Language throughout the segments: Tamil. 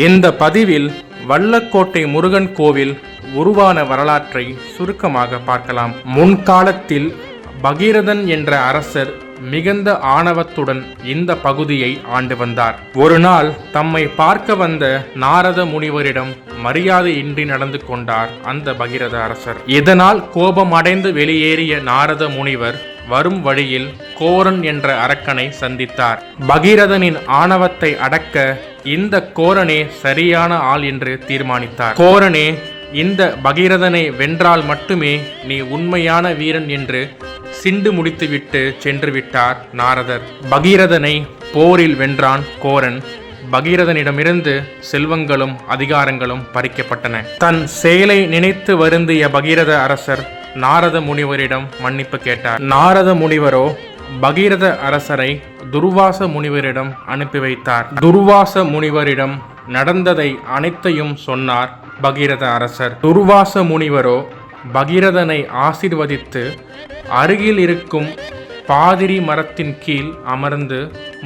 இந்த பதிவில் வல்லக்கோட்டை முருகன் கோவில் உருவான வரலாற்றை சுருக்கமாக பார்க்கலாம். முன்காலத்தில் பகீரதன் என்ற அரசர் மிகுந்த ஆணவத்துடன் இந்த பகுதியை ஆண்டு வந்தார். ஒரு நாள் தம்மை பார்க்க வந்த நாரத முனிவரிடம் மரியாதையின்றி நடந்து கொண்டார் அந்த பகீரத அரசர். இதனால் கோபம் அடைந்து வெளியேறிய நாரத முனிவர் வரும் வழியில் கோரன் என்ற அரக்கனை சந்தித்தார். பகீரதனின் ஆணவத்தை அடக்க இந்த கோரனே சரியான ஆள் என்று தீர்மானித்தார். கோரனே, இந்த பகீரதனை வென்றால் மட்டுமே நீ உண்மையான வீரன் என்று சிண்டு முடித்துவிட்டு சென்று விட்டார் நாரதர். பகீரதனை போரில் வென்றான் கோரன். பகீரதனிடமிருந்து செல்வங்களும் அதிகாரங்களும் பறிக்கப்பட்டன. தன் செயலை நினைத்து வருந்திய பகீரத அரசர் நாரத முனிவரிடம் மன்னிப்பு கேட்டார். நாரத முனிவரோ பகீரத அரசரை துர்வாச முனிவரிடம் அனுப்பி வைத்தார். துர்வாச முனிவரிடம் நடந்ததை அனைத்தையும் சொன்னார் பகீரத அரசர். துர்வாச முனிவரோ பகீரதனை ஆசீர்வதித்து அருகில் இருக்கும் பாதிரி மரத்தின் கீழ் அமர்ந்து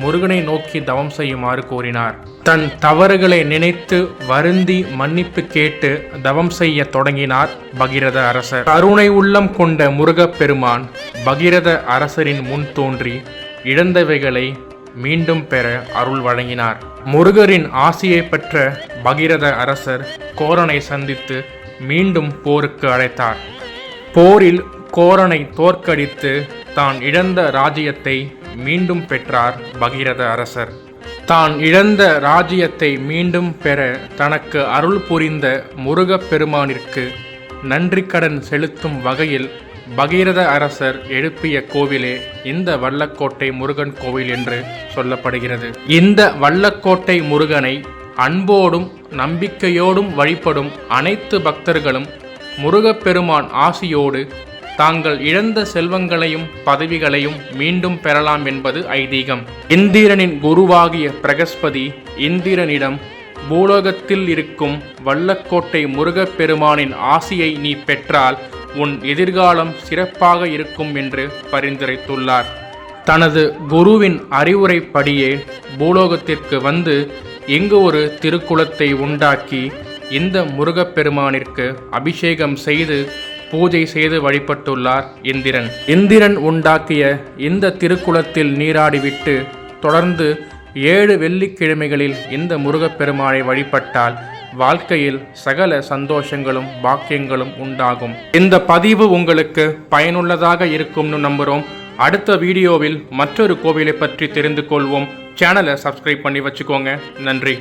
முருகனை நோக்கி தவம் செய்யுமாறு கூறினார். தன் தவறுகளை நினைத்து வருந்தி மன்னிப்பு கேட்டு தவம் செய்ய தொடங்கினார் பகீரத அரசர். கருணை உள்ளம் கொண்ட முருகப்பெருமான் பகீரத அரசரின் முன் தோன்றி இழந்தவைகளை மீண்டும் பெற அருள் வழங்கினார். முருகரின் ஆசியை பெற்ற பகீரத அரசர் கோரனை சந்தித்து மீண்டும் போருக்கு அழைத்தார். போரில் கோரனை தோற்கடித்து தான் இழந்த ராஜ்யத்தை மீண்டும் பெற்றார் பகீரத அரசர். தான் இழந்த ராஜ்யத்தை மீண்டும் பெற தனக்கு அருள் புரிந்த முருகப்பெருமானிற்கு நன்றி கடன் செலுத்தும் வகையில் பகீரத அரசர் எழுப்பிய கோவிலே இந்த வல்லக்கோட்டை முருகன் கோவில் என்று சொல்லப்படுகிறது. இந்த வல்லக்கோட்டை முருகனை அன்போடும் நம்பிக்கையோடும் வழிபடும் அனைத்து பக்தர்களும் முருகப்பெருமான் ஆசியோடு தாங்கள் இழந்த செல்வங்களையும் பதவிகளையும் மீண்டும் பெறலாம் என்பது ஐதீகம். இந்திரனின் குருவாகிய பிரகஸ்பதி இந்திரனிடம் பூலோகத்தில் இருக்கும் வல்லக்கோட்டை முருகப்பெருமானின் ஆசியை நீ பெற்றால் உன் எதிர்காலம் சிறப்பாக இருக்கும் என்று பரிந்துரைத்துள்ளார். தனது குருவின் அறிவுரைப்படியே பூலோகத்திற்கு வந்து இங்கு ஒரு திருக்குளத்தை உண்டாக்கி இந்த முருகப்பெருமானிற்கு அபிஷேகம் செய்து பூஜை செய்து வழிபட்டுள்ளார் இந்திரன். இந்திரன் உண்டாக்கிய இந்த திருக்குளத்தில் நீராடிவிட்டு தொடர்ந்து 7 வெள்ளிக்கிழமைகளில் இந்த முருகப்பெருமானை வழிபட்டால் வாழ்க்கையில் சகல சந்தோஷங்களும் பாக்கியங்களும் உண்டாகும். இந்த பதிவு உங்களுக்கு பயனுள்ளதாக இருக்கும்னு நம்புகிறோம். அடுத்த வீடியோவில் மற்றொரு கோவிலை பற்றி தெரிந்து கொள்வோம். சேனலை சப்ஸ்கிரைப் பண்ணி வச்சுக்கோங்க. நன்றி.